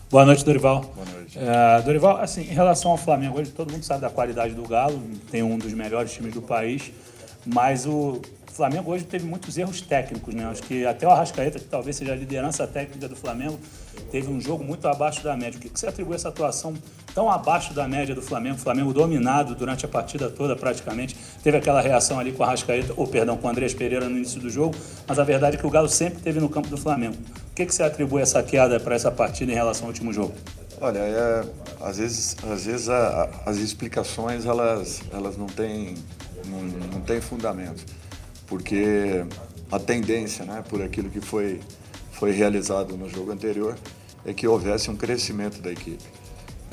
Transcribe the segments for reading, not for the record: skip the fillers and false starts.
Boa noite, Dorival. Boa noite. Dorival, assim, em relação ao Flamengo, hoje todo mundo sabe da qualidade do Galo, tem um dos melhores times do país, mas o Flamengo hoje teve muitos erros técnicos, né? Acho que até o Arrascaeta, que talvez seja a liderança técnica do Flamengo, teve um jogo muito abaixo da média. O que você atribui a essa atuação tão abaixo da média do Flamengo? O Flamengo dominado durante a partida toda praticamente, teve aquela reação ali com o Arrascaeta, com o Andrés Pereira no início do jogo, mas a verdade é que o Galo sempre teve no campo do Flamengo. O que você atribui essa queda para essa partida em relação ao último jogo? Olha, às vezes as explicações elas não têm fundamento, porque a tendência, né, por aquilo que foi realizado no jogo anterior, é que houvesse um crescimento da equipe.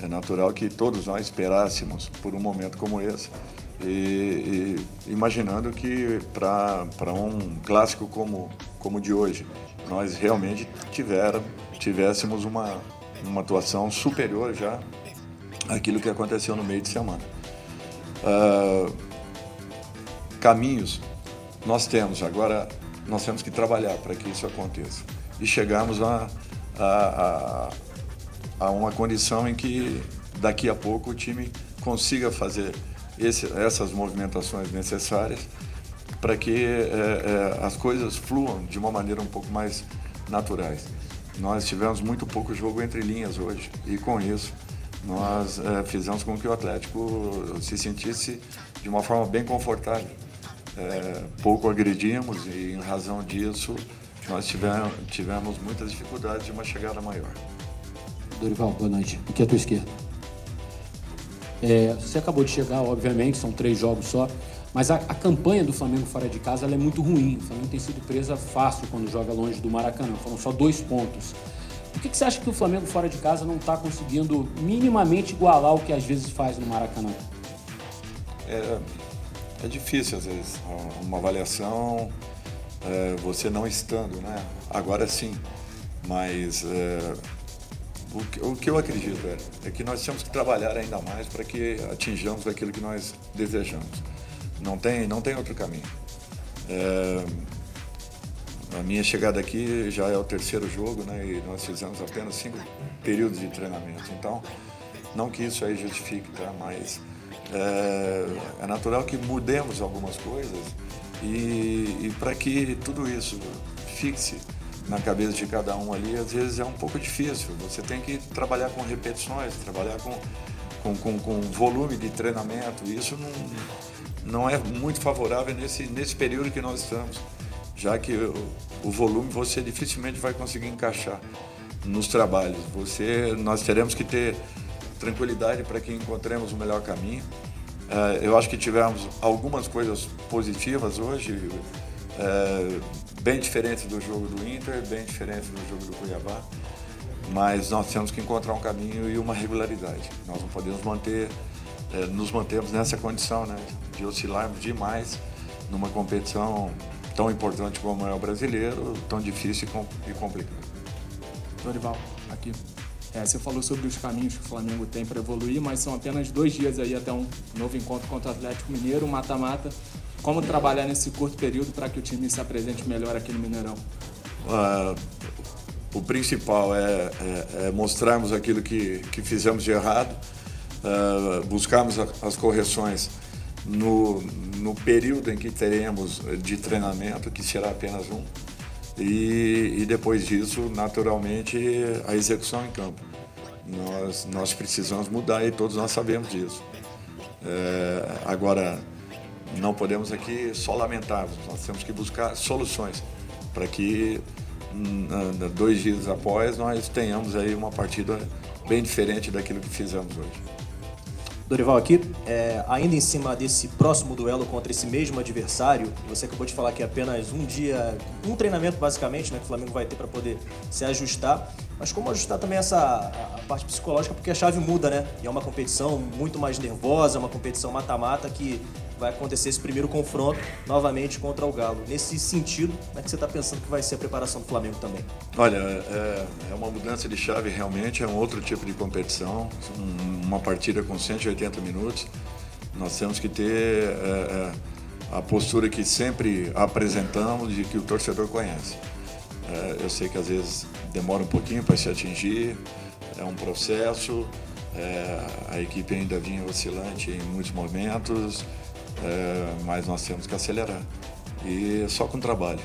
É natural que todos nós esperássemos por um momento como esse, e imaginando que para um clássico como o de hoje, nós realmente tivéssemos uma atuação superior já àquilo que aconteceu no meio de semana. Caminhos nós temos, agora nós temos que trabalhar para que isso aconteça e chegarmos a uma condição em que daqui a pouco o time consiga fazer essas movimentações necessárias para que as coisas fluam de uma maneira um pouco mais naturais. Nós tivemos muito pouco jogo entre linhas hoje e com isso nós fizemos com que o Atlético se sentisse de uma forma bem confortável. Pouco agredimos e em razão disso nós tivemos muitas dificuldades de uma chegada maior. Dorival, boa noite. Aqui é a tua esquerda. Você acabou de chegar, obviamente, são 3 jogos só, mas a campanha do Flamengo fora de casa ela é muito ruim. O Flamengo tem sido presa fácil quando joga longe do Maracanã, foram só 2 pontos. Por que você acha que o Flamengo fora de casa não está conseguindo minimamente igualar o que às vezes faz no Maracanã? É difícil, às vezes, uma avaliação, você não estando, né? Agora sim, mas o que eu acredito é que nós temos que trabalhar ainda mais para que atinjamos aquilo que nós desejamos. Não tem outro caminho. A minha chegada aqui já é o 3º jogo, né? E nós fizemos apenas 5 períodos de treinamento. Então, não que isso aí justifique, tá? Mas é natural que mudemos algumas coisas e para que tudo isso fixe na cabeça de cada um ali, às vezes é um pouco difícil. Você tem que trabalhar com repetições, trabalhar com volume de treinamento. Isso não é muito favorável nesse período que nós estamos, já que o volume você dificilmente vai conseguir encaixar nos trabalhos. Nós teremos que ter tranquilidade para que encontremos o melhor caminho. Eu acho que tivemos algumas coisas positivas hoje, bem diferentes do jogo do Inter, bem diferentes do jogo do Cuiabá, mas nós temos que encontrar um caminho e uma regularidade. Nós não podemos nos mantermos nessa condição, né, de oscilarmos demais numa competição tão importante como é o brasileiro, tão difícil e complicado. Dorival, aqui. Você falou sobre os caminhos que o Flamengo tem para evoluir, mas são apenas 2 dias aí até um novo encontro contra o Atlético Mineiro, mata-mata. Como trabalhar nesse curto período para que o time se apresente melhor aqui no Mineirão? O principal é mostrarmos aquilo que fizemos de errado, buscarmos as correções no período em que teremos de treinamento, que será apenas um, e depois disso, naturalmente, a execução em campo. Nós precisamos mudar e todos nós sabemos disso. Agora, não podemos aqui só lamentarmos, nós temos que buscar soluções para que 2 dias após nós tenhamos aí uma partida bem diferente daquilo que fizemos hoje. Dorival, aqui, ainda em cima desse próximo duelo contra esse mesmo adversário, você acabou de falar que é apenas um dia, um treinamento basicamente, né, que o Flamengo vai ter para poder se ajustar, mas como ajustar também a parte psicológica, porque a chave muda, né? E é uma competição muito mais nervosa, uma competição mata-mata que vai acontecer esse primeiro confronto novamente contra o Galo. Nesse sentido, como é que você está pensando que vai ser a preparação do Flamengo também? Olha, é uma mudança de chave realmente, é um outro tipo de competição, uma partida com 180 minutos. Nós temos que ter a postura que sempre apresentamos e que o torcedor conhece. Eu sei que às vezes demora um pouquinho para se atingir, é um processo, a equipe ainda vinha oscilante em muitos momentos, mas nós temos que acelerar. E só com trabalho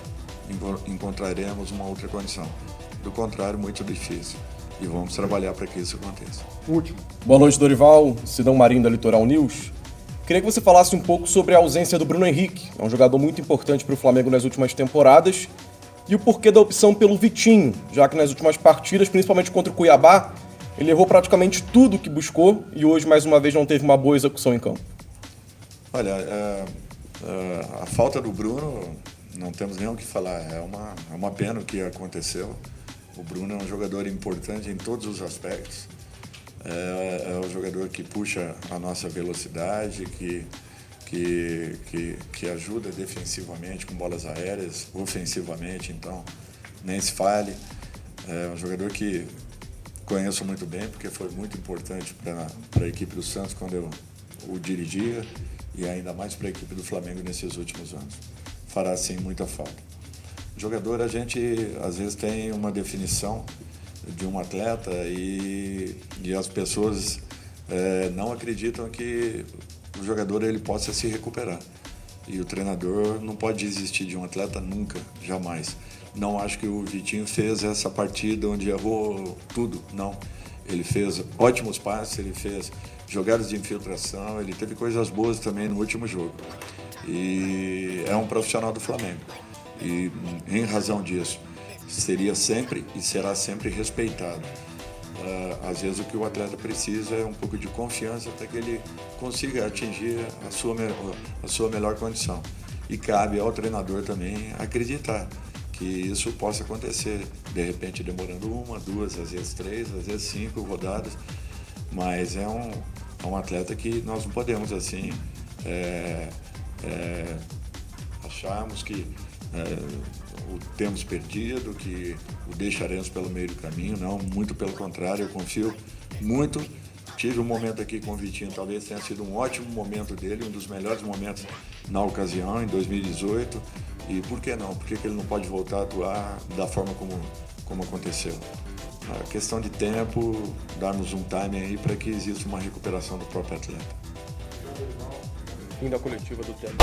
encontraremos uma outra condição. Do contrário, muito difícil. E vamos trabalhar para que isso aconteça. Último. Boa noite, Dorival. Sidão Marinho, da Litoral News. Queria que você falasse um pouco sobre a ausência do Bruno Henrique. É um jogador muito importante para o Flamengo nas últimas temporadas. E o porquê da opção pelo Vitinho, já que nas últimas partidas, principalmente contra o Cuiabá, ele errou praticamente tudo que buscou e hoje, mais uma vez, não teve uma boa execução em campo. Olha, a falta do Bruno, não temos nem o que falar. É uma pena o que aconteceu. O Bruno é um jogador importante em todos os aspectos. É um jogador que puxa a nossa velocidade, que ajuda defensivamente com bolas aéreas, ofensivamente, então nem se fale. É um jogador que conheço muito bem, porque foi muito importante para a equipe do Santos quando eu o dirigia e ainda mais para a equipe do Flamengo nesses últimos anos. Fará, sim, muita falta. Jogador, a gente às vezes tem uma definição de um atleta e as pessoas não acreditam que o jogador ele possa se recuperar. E o treinador não pode desistir de um atleta nunca, jamais. Não acho que o Vitinho fez essa partida onde errou tudo, não. Ele fez ótimos passes, ele fez jogadas de infiltração, ele teve coisas boas também no último jogo. E é um profissional do Flamengo. E, em razão disso, seria sempre e será sempre respeitado. Às vezes o que o atleta precisa é um pouco de confiança para que ele consiga atingir a sua melhor condição. E cabe ao treinador também acreditar que isso possa acontecer, de repente demorando 1, 2, às vezes 3, às vezes 5 rodadas, mas é um atleta que nós não podemos assim acharmos que o temos perdido, que o deixaremos pelo meio do caminho. Não, muito pelo contrário, eu confio muito. Tive um momento aqui com o Vitinho, talvez tenha sido um ótimo momento dele, um dos melhores momentos na ocasião, em 2018. E por que não? Por que ele não pode voltar a atuar da forma como aconteceu? A questão de tempo, darmos um time aí para que exista uma recuperação do próprio atleta. Fim da coletiva do tempo.